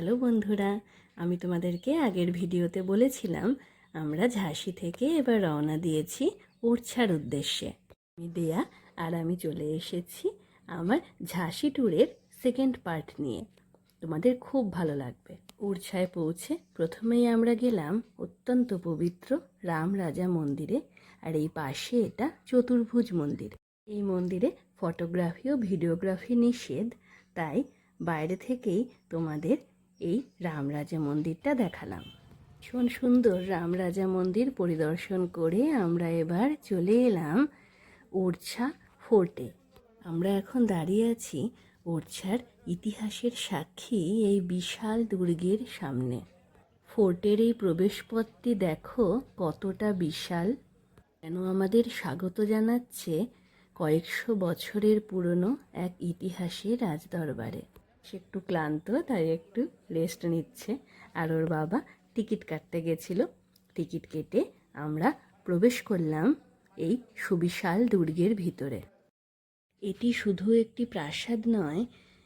Hello বন্ধুরা, আমি তোমাদেরকে আগের ভিডিওতে বলেছিলাম আমরা ঝাঁসি থেকে এবার রওনা দিয়েছি ওরছার উদ্দেশ্যে। আমি দেয়া আর আমি চলে এসেছি আমার ঝাঁসি ট্যুরের সেকেন্ড পার্ট নিয়ে। তোমাদের খুব ভালো লাগবে। ওরছায় পৌঁছে প্রথমেই আমরা গেলাম অত্যন্ত পবিত্র রাম রাজা মন্দিরে, আর এই পাশে এটা চতুর্ভুজ মন্দির। এই মন্দিরে ফটোগ্রাফি ও ভিডিওগ্রাফি নিষেধ, তাই বাইরে থেকেই তোমাদের এই রামরাজা মন্দিরটা দেখালাম। ভীষণ সুন্দর রামরাজা মন্দির পরিদর্শন করে আমরা এবার চলে এলাম ওরছা ফোর্টে। আমরা এখন দাঁড়িয়ে আছি ওরছার ইতিহাসের সাক্ষী এই বিশাল দুর্গের সামনে। ফোর্টের এই প্রবেশপথটি দেখো কতটা বিশাল, যেন আমাদের স্বাগত জানাচ্ছে কয়েকশো বছরের পুরনো এক ইতিহাসের রাজদরবারে। সে একটু ক্লান্ত, তাই একটু রেস্ট নিচ্ছে, আর ওর বাবা টিকিট কাটতে গেছিল। টিকিট কেটে আমরা প্রবেশ করলাম এই সুবিশাল দুর্গের ভিতরে। এটি শুধু একটি প্রাসাদ নয়,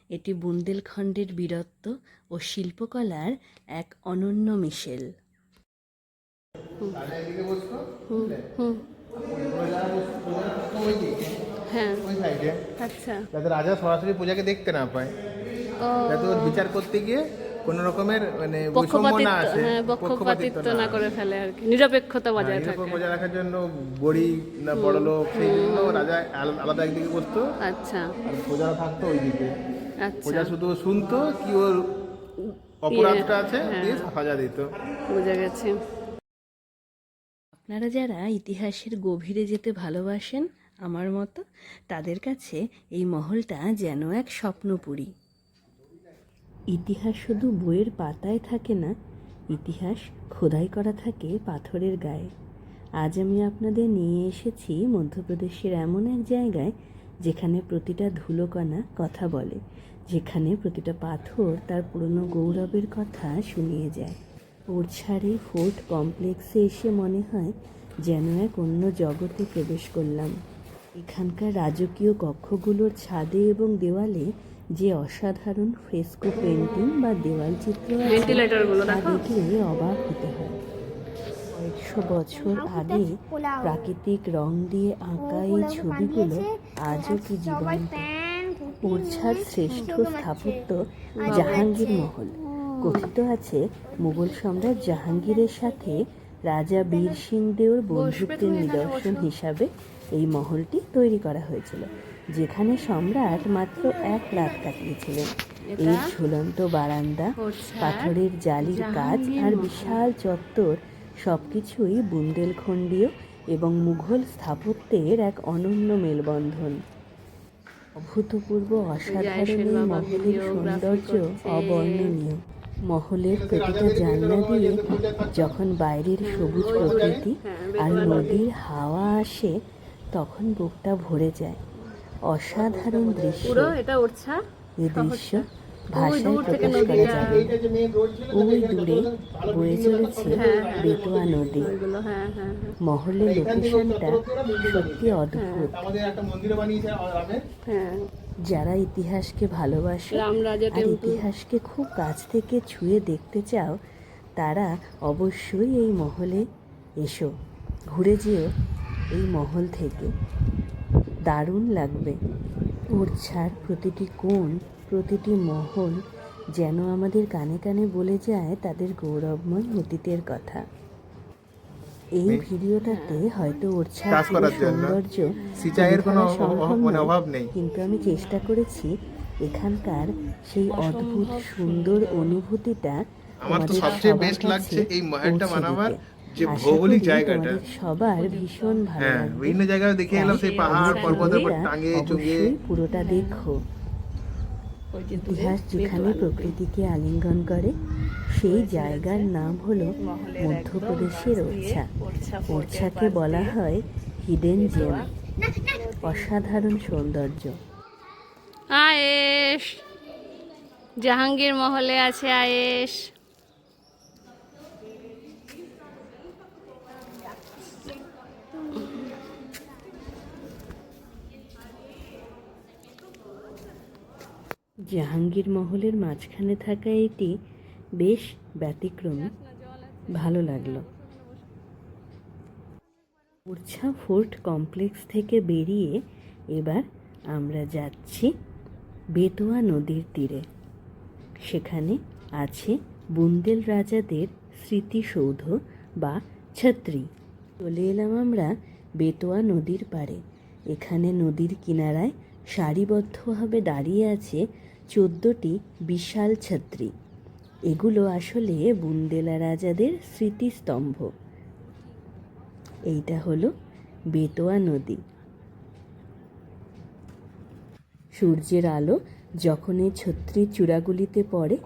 এটি বুন্দেলখণ্ডের বীরত্ব ও শিল্পকলার এক অনন্য মিশেল। হ্যাঁ, আচ্ছা, যাতে রাজা সরাসরি পূজাকে দেখতে না পায়, যাতে ওর বিচার করতে গিয়ে কোনো রকমের মানে বৈষম্য না আসে, পক্ষপাতিত্ব না করে ফেলে আর কি, নিরপেক্ষতা বজায় থাকে। বজায় রাখার জন্য গরিব না বড় লোক সেই জন্য রাজা আলাদা একদিকে বসতো, আচ্ছা, আর প্রজারা থাকতো ওইদিকে। আচ্ছা, প্রজা শুধু শুনতো কি ওর অপরাধটা আছে, দিয়ে সাজা দিত। বোঝা গেছে। আপনারা যারা ইতিহাসের গভীরে যেতে ভালোবাসেন আমার মতো, তাদের কাছে এই মহলটা যেন এক স্বপ্নপুরী। ইতিহাস শুধু বইয়ের পাতায় থাকে না, ইতিহাস খোদাই করা থাকে পাথরের গায়ে। আজ আমি আপনাদের নিয়ে এসেছি মধ্যপ্রদেশের এমন এক জায়গায় যেখানে প্রতিটা ধুলোকণা কথা বলে, যেখানে প্রতিটা পাথর তার পুরনো গৌরবের কথা শুনিয়ে যায়। ওরছার এই ফোর্ট কমপ্লেক্সে এসে মনে হয় যেন এক অন্য জগতে প্রবেশ করলাম। এখানকার রাজকীয় কক্ষগুলোর ছাদে এবং দেওয়ালে যে অসাধারণ ফ্রেস্কো পেন্টিং বা দেওয়াল চিত্র আছে তা দেখলে অবাক হতে হয়। কয়েকশো বছর আগে প্রাকৃতিক রং দিয়ে আঁকা এই ছবিগুলো আজও কি জীবন্ত। ওরছার শ্রেষ্ঠ স্থাপত্য জাহাঙ্গীর মহল। কথিত আছে মুঘল সম্রাট জাহাঙ্গীরের সাথে রাজা বীর সিং দেওর বন্ধুত্বের নিদর্শন হিসাবে এই মহলটি তৈরি করা হয়েছিল, যেখানে সম্রাট মাত্র 1 রাত কাটিয়েছিলেন। এই ঝুলন্ত বারান্দা, পাথরের জালির কাজ আর বিশাল চত্বর সবকিছুই বুন্দেলখণ্ডীয় এবং মুঘল স্থাপত্যের এক অনন্য মেলবন্ধন। অভূতপূর্ব অসাধারণ এই মহলের সৌন্দর্য অবর্ণনীয়। মহলের প্রতিটা জানলা দিয়ে যখন বাইরের সবুজ প্রকৃতি আর নদীর হাওয়া আসে, তখন বুকটা ভরে যায়। অসাধারণ দৃশ্য। এই দৃশ্য ভাষায় প্রকাশ করা যাবে। ওই দূরে বয়ে চলেছে বেতোয়া নদী। মহলের লোকেশনটা সত্যি অদ্ভুত। যারা ইতিহাসকে ভালোবাসে আর ইতিহাসকে খুব কাছ থেকে ছুঁয়ে দেখতে চাও, তারা অবশ্যই এই মহলে এসো, ঘুরে যেও এই মহল থেকে। দারুণ লাগবে। ওরছার প্রতিটি কোণ, প্রতিটি মহল যেন আমাদের কানে কানে বলে যায় তাদের গৌরবময় অতীতের কথা। এই ভিডিওটাতে হয়তো ওরছার সৌন্দর্য সম্ভব নেই, কিন্তু আমি চেষ্টা করেছি এখানকার সেই অদ্ভুত সুন্দর অনুভূতিটা আমার তো সবচেয়ে বেস্ট লাগছে এই মহলটা বানাবার যে ভৌগোলিক জায়গাটা সবার ভীষণ ভালো লাগবে। বিভিন্ন জায়গায় দেখে এলাম সেই পাহাড় পর্বতের উপর টাঙে চুঙে। পুরোটা দেখো। ইতিহাস যেখানে প্রকৃতিকে আলিঙ্গন করে, সেই জায়গার নাম হলো মধ্যপ্রদেশের ওরছা। ওরছাকে বলা হয় হিডেন জেম, অসাধারণ সৌন্দর্য। আয়েশ, জাহাঙ্গীর মহলে আছে আয়েশ। জাহাঙ্গীর মহলের মাঝখানে থাকা এটি বেশ ব্যতিক্রমী, ভালো লাগলো। ওরছা ফোর্ট কমপ্লেক্স থেকে বেরিয়ে এবার আমরা যাচ্ছি বেতোয়া নদীর তীরে। সেখানে আছে বুন্দেল রাজাদের স্মৃতিসৌধ বা ছত্রি। চলে এলাম আমরা বেতোয়া নদীর পাড়ে। এখানে নদীর কিনারায় সারিবদ্ধভাবে দাঁড়িয়ে আছে 14টি বিশাল ছত্রি। এগুলো আসলে বুন্দেলা রাজাদের স্মৃতিস্তম্ভ। এইটা হলো বেতোয়া নদী। সূর্যের আলো যখন এই ছত্রির চূড়াগুলিতে পড়ে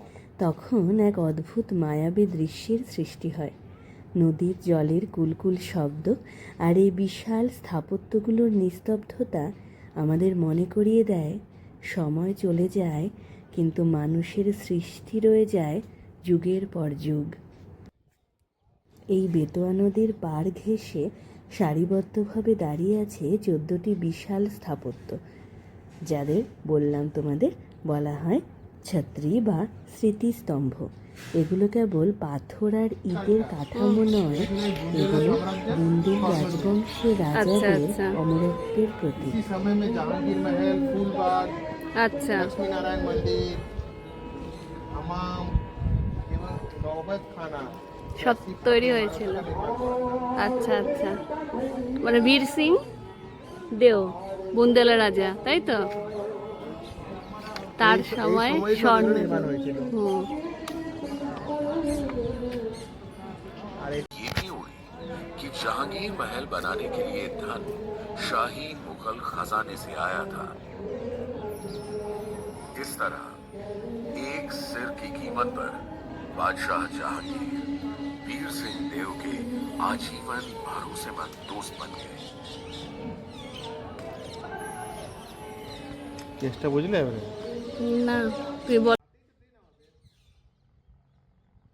তখন এক অদ্ভুত মায়াবী দৃশ্যের সৃষ্টি হয়। নদীর জলের কুলকুল শব্দ আর এই বিশাল স্থাপত্যগুলোর নিস্তব্ধতা আমাদের মনে করিয়ে দেয় সময় চলে যায়, কিন্তু মানুষের সৃষ্টি রয়ে যায় যুগের পর যুগ। এই বেতোয়া নদীর পাড় ঘেঁষে সারিবদ্ধভাবে দাঁড়িয়ে আছে 14টি বিশাল স্থাপত্য, যাদের বললাম তোমাদের বলা হয় ছত্রি বা স্মৃতিস্তম্ভ। এগুলো কেবল পাথর আর ইটের কাঠামো নয়, এগুলো বুন্দেল রাজবংশের রাজাদের অমরত্বের প্রতীক। জাহাঙ্গীর মহল, ফুলবাগ, আচ্ছা, লক্ষ্মীনারায়ণ মন্দির, হামাম এবং নওবতখানা সব তৈরি হয়েছিল। আচ্ছা আচ্ছা, মানে বীর সিং দেও বুন্দেলা রাজা, তাই তো? তার সময় স্বর্ণ। নির্মাণ হয়েছিল। হুম। ये भी हुई कि जहांगीर महल बनाने के लिए धन शाही मुगल खजाने से आया था। इस तरह एक सिर की कीमत पर बादशाह जहांगीर वीर सिंह देव के आजीवन भरोसेमंद दोस्त बन गए। কেসটা বুঝলে এবারে? না, তুই বল।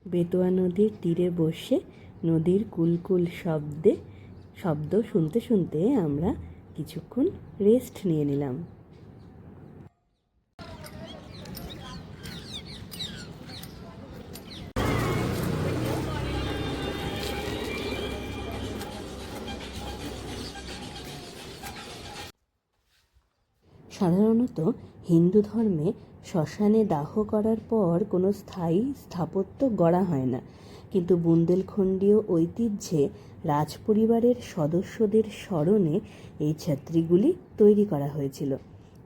বেতোয়া নদীর তীরে বসে নদীর কুলকুল শব্দ শুনতে শুনতে আমরা কিছুক্ষণ রেস্ট নিয়ে নিলাম। সাধারণত হিন্দু ধর্মে শ্মশানে দাহ করার পর কোনো স্থায়ী স্থাপত্য গড়া হয় না, কিন্তু বুন্দেলখণ্ডীয় ঐতিহ্যে রাজপরিবারের সদস্যদের স্মরণে এই ছত্রিগুলি তৈরি করা হয়েছিল।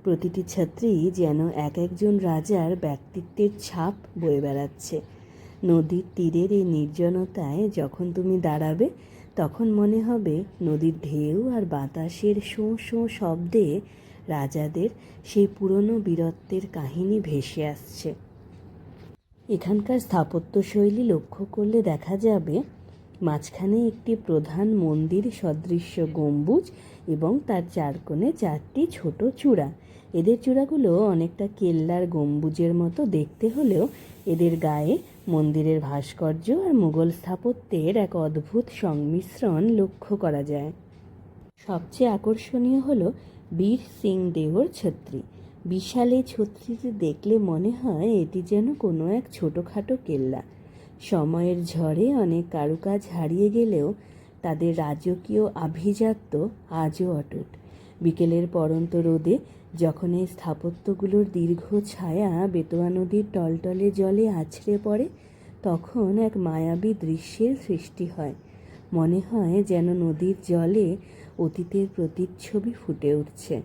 প্রতিটি ছত্রি যেন এক একজন রাজার ব্যক্তিত্বের ছাপ বয়ে বেড়াচ্ছে। নদীর তীরের এই নির্জনতায় যখন তুমি দাঁড়াবে তখন মনে হবে নদীর ঢেউ আর বাতাসের শোঁ শোঁ শব্দে রাজাদের সেই পুরনো বীরত্বের কাহিনী ভেসে আসছে। এখানকার স্থাপত্যশৈলী লক্ষ্য করলে দেখা যাবে মাঝখানে একটি প্রধান মন্দির সদৃশ্য গম্বুজ এবং তার চারকোণে 4টি ছোট চূড়া। এদের চূড়াগুলো অনেকটা কেল্লার গম্বুজের মতো দেখতে হলেও এদের গায়ে মন্দিরের ভাস্কর্য আর মুঘল স্থাপত্যের এক অদ্ভুত সংমিশ্রণ লক্ষ্য করা যায়। সবচেয়ে আকর্ষণীয় হলো বীর সিং দেওর ছত্রি। বিশাল এই ছত্রিটি দেখলে মনে হয় এটি যেন কোনো এক ছোটোখাটো কেল্লা। সময়ের ঝড়ে অনেক কারুকাজ হারিয়ে গেলেও তাদের রাজকীয় আভিজাত্য আজও অটুট। বিকেলের পড়ন্ত রোদে যখন এই স্থাপত্যগুলোর দীর্ঘ ছায়া বেতোয়া নদীর টলটলে জলে আছড়ে পড়ে তখন এক মায়াবী দৃশ্যের সৃষ্টি হয়। মনে হয় যেন নদীর জলে অতীতের প্রতিচ্ছবি ফুটে উঠছে।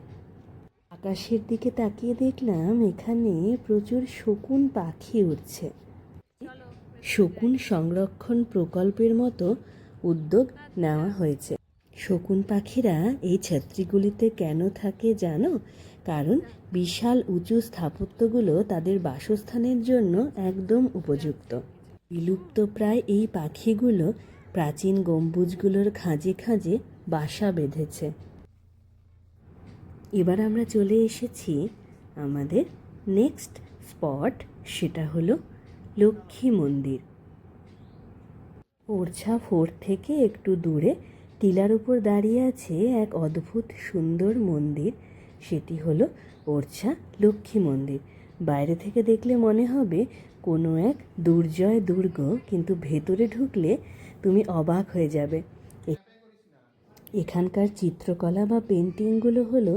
আকাশের দিকে তাকিয়ে দেখলাম এখানে প্রচুর শকুন পাখি উড়ছে। শকুন সংরক্ষণ প্রকল্পের মতো উদ্যোগ নেওয়া হয়েছে। শকুন পাখিরা এই ছত্রিগুলিতে কেন থাকে জানো? কারণ বিশাল উঁচু স্থাপত্যগুলো তাদের বাসস্থানের জন্য একদম উপযুক্ত। বিলুপ্তপ্রায় এই পাখিগুলো প্রাচীন গম্বুজগুলোর খাঁজে খাঁজে বাসা বেঁধেছে। এবার আমরা চলে এসেছি আমাদের নেক্সট স্পট, সেটা হলো লক্ষ্মী মন্দির। ওরছা ফোর্ট থেকে একটু দূরে টিলার উপর দাঁড়িয়ে আছে এক অদ্ভুত সুন্দর মন্দির, সেটি হলো ওরছা লক্ষ্মী মন্দির। বাইরে থেকে দেখলে মনে হবে কোনো এক দুর্জয় দুর্গ, কিন্তু ভেতরে ঢুকলে তুমি অবাক হয়ে যাবে। এখানকার চিত্রকলা বা পেন্টিংগুলো হলো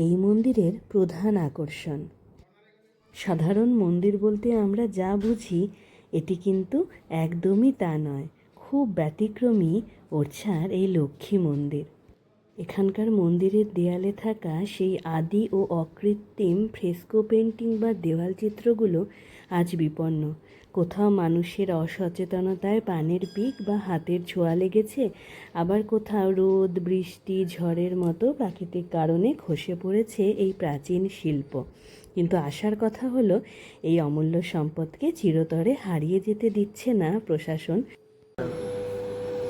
এই মন্দিরের প্রধান আকর্ষণ। সাধারণ মন্দির বলতে আমরা যা বুঝি এটি কিন্তু একদমই তা নয়। খুব ব্যতিক্রমী ওরছার এই লক্ষ্মী মন্দির। এখানকার মন্দিরের দেয়ালে থাকা সেই আদি ও অকৃত্রিম ফ্রেস্কো পেন্টিং বা দেওয়াল চিত্রগুলো আজ বিপন্ন। কোথাও মানুষের অসচেতনতায় পানের পিক বা হাতের ছোঁয়া লেগেছে, আবার কোথাও রোদ, বৃষ্টি, ঝড়ের মতো প্রাকৃতিক কারণে খসে পড়েছে এই প্রাচীন শিল্প। কিন্তু আসার কথা হলো, এই অমূল্য সম্পদকে চিরতরে হারিয়ে যেতে দিচ্ছে না প্রশাসন।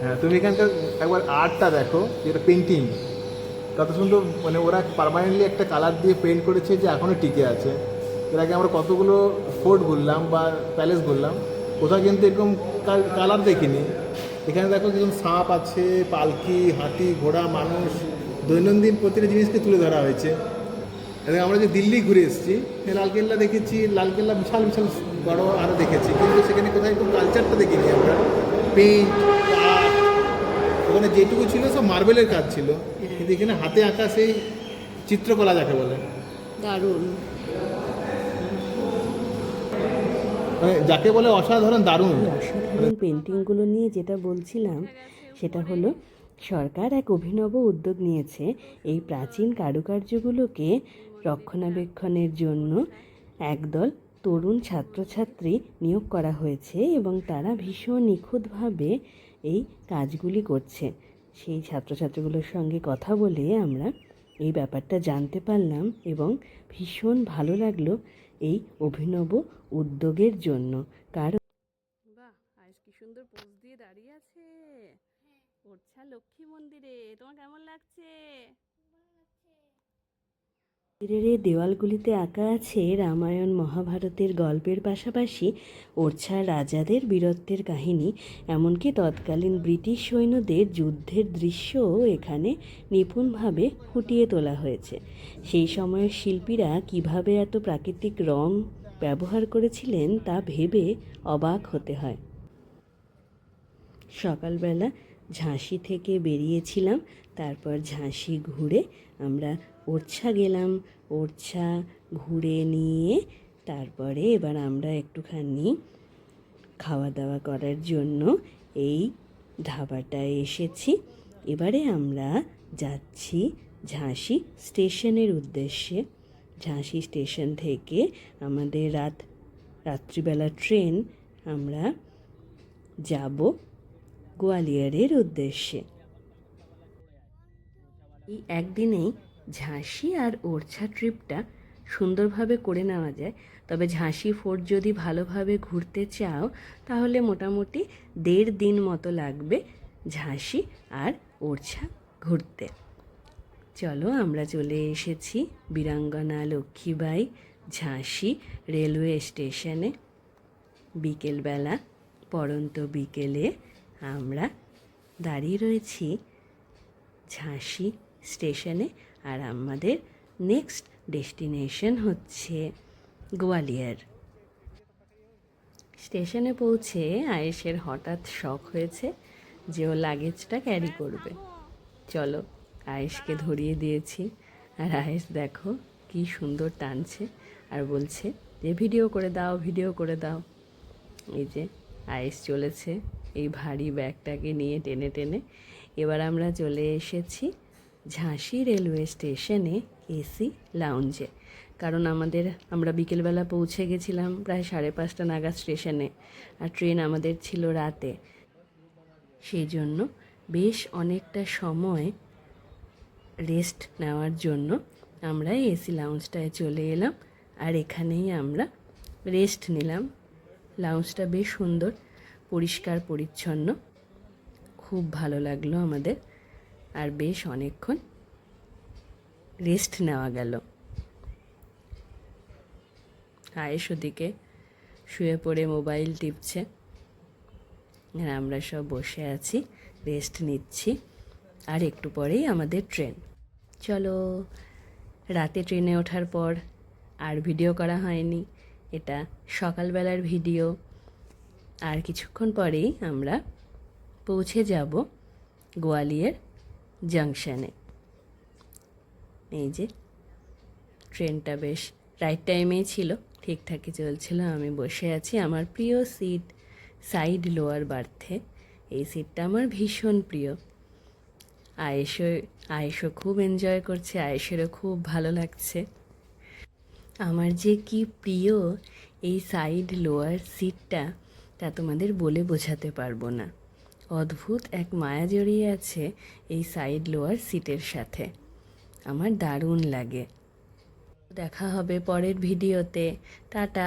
হ্যাঁ, তুমি এখানকার একবার আর্টটা দেখো, যেটা পেন্টিং, কত সুন্দর, মানে ওরা পার্মানেন্টলি একটা কালার দিয়ে পেন্ট করেছে যে এখনও টিকে আছে। এর আগে আমরা কতগুলো ফোর্ট ঘুরলাম বা প্যালেস ঘুরলাম, কোথাও কিন্তু এরকম কালার দেখিনি। এখানে দেখো যেরকম সাপ আছে, পালকি, হাতি, ঘোড়া, মানুষ, দৈনন্দিন প্রতিটা জিনিসকে তুলে ধরা হয়েছে। এবং আমরা যে দিল্লি ঘুরে এসেছি, লালকেল্লা দেখেছি, লালকেল্লা বিশাল বিশাল বড় আরও দেখেছি, কিন্তু সেখানে কোথায় একটু কালচারটা দেখিনি আমরা। পেইন্ট, আর্ট, ওখানে যেটুকু ছিল সব মার্বেলের কাজ ছিল, কিন্তু এখানে হাতে আঁকা সেই চিত্রকলা যাকে বলে, দারুণ। মানে যাকে বলে অসাধারণ, দারুণ। এই অসাধারণ পেন্টিংগুলো নিয়ে যেটা বলছিলাম, সেটা হলো সরকার এক অভিনব উদ্যোগ নিয়েছে। এই প্রাচীন কারুকার্যগুলোকে রক্ষণাবেক্ষণের জন্য একদল তরুণ ছাত্রছাত্রী নিয়োগ করা হয়েছে এবং তারা ভীষণ নিখুঁতভাবে এই কাজগুলি করছে। সেই ছাত্রছাত্রীগুলোর সঙ্গে কথা বলে আমরা এই ব্যাপারটা জানতে পারলাম এবং ভীষণ ভালো লাগলো এই অভিনব উদ্যোগের জন্য। কারণ বাহ, আজ কি সুন্দর পোজ দিয়ে দাঁড়িয়ে আছে ওরছা লক্ষ্মী মন্দিরে। তোমার কেমন লাগছে? মন্দিরের এই দেওয়ালগুলিতে আঁকা আছে রামায়ণ মহাভারতের গল্পের পাশাপাশি ওরছার রাজাদের বীরত্বের কাহিনী, এমনকি তৎকালীন ব্রিটিশ সৈন্যদের যুদ্ধের দৃশ্যও এখানে নিপুণভাবে ফুটিয়ে তোলা হয়েছে। সেই সময়ের শিল্পীরা কিভাবে এত প্রাকৃতিক রং ব্যবহার করেছিলেন তা ভেবে অবাক হতে হয়। সকালবেলা ঝাঁসি থেকে বেরিয়েছিলাম, তারপর ঝাঁসি ঘুরে আমরা ওরছা গেলাম। ওরছা ঘুরে নিয়ে তারপরে এবার আমরা একটুখানি খাওয়া দাওয়া করার জন্য এই ধাবাটায় এসেছি। এবারে আমরা যাচ্ছি ঝাঁসি স্টেশনের উদ্দেশ্যে। ঝাঁসি স্টেশন থেকে আমাদের রাত্রিবেলা ট্রেন, আমরা যাব গোয়ালিয়রের উদ্দেশ্যে। এই একদিনেই ঝাঁসি আর ওরছা ট্রিপটা সুন্দরভাবে করে নেওয়া যায়। তবে ঝাঁসি ফোর্ট যদি ভালোভাবে ঘুরতে চাও তাহলে মোটামুটি 1.5 দিন মতো লাগবে ঝাঁসি আর ওরছা ঘুরতে। চলো, আমরা চলে এসেছি বীরাঙ্গনা লক্ষ্মীবাই ঝাঁসি রেলওয়ে স্টেশনে। বিকেলবেলা, পড়ন্ত বিকেলে আমরা দাঁড়িয়ে রয়েছি ঝাঁসি স্টেশনে, আর আমাদের নেক্সট ডেস্টিনেশন হচ্ছে গোয়ালিয়র। স্টেশনে পৌঁছে আয়েশের হঠাৎ শখ হয়েছে যে ও লাগেজটা ক্যারি করবে। চলো, আয়েশকে ধরিয়ে দিয়েছি, আর আয়েশ দেখো কি সুন্দর টানছে আর বলছে যে ভিডিও করে দাও, ভিডিও করে দাও। এই যে আয়েশ চলেছে এই ভারী ব্যাগটাকে নিয়ে টেনে টেনে। এবার আমরা চলে এসেছি ঝাঁসি রেলওয়ে স্টেশনে এসি লাউঞ্জে। কারণ আমরা বিকেলবেলা পৌঁছে গেছিলাম প্রায় 5:30 নাগাদ স্টেশনে, আর ট্রেন আমাদের ছিল রাতে। সেই জন্য বেশ অনেকটা সময় রেস্ট নেওয়ার জন্য আমরা এসি লাউঞ্জটায় চলে এলাম, আর এখানেই আমরা রেস্ট নিলাম। লাউঞ্জটা বেশ সুন্দর, পরিষ্কার পরিচ্ছন্ন, খুব ভালো লাগলো আমাদের, আর বেশ অনেকক্ষণ রেস্ট নেওয়া গেল। আয়েশ ওদিকে শুয়ে পড়ে মোবাইল টিপছে, আর আমরা সব বসে আছি, রেস্ট নিচ্ছি। আর একটু পরেই আমাদের ট্রেন। চলো, রাতে ট্রেনে ওঠার পর আর ভিডিও করা হয়নি, এটা সকালবেলার ভিডিও। আর কিছুক্ষণ পরেই আমরা পৌঁছে যাব গোয়ালিয়র জাংশনে। এই যে ট্রেনটা বেশ রাইট টাইমেই ছিল, ঠিকঠাকই চলছিল। আমি বসে আছি আমার প্রিয় সিট, সাইড লোয়ার বার্থে। এই সিটটা আমার ভীষণ প্রিয়। আয়েশও খুব এনজয় করছে, আয়েশেরও খুব ভালো লাগছে। আমার যে কি প্রিয় এই সাইড লোয়ার সিটটা, তা তোমাদের বলে বোঝাতে পারবো না। অদ্ভুত এক মায়া জড়িয়ে আছে এই সাইড লোয়ার সিটের সাথে, আমার দারুণ লাগে। দেখা হবে পরের ভিডিওতে। টাটা।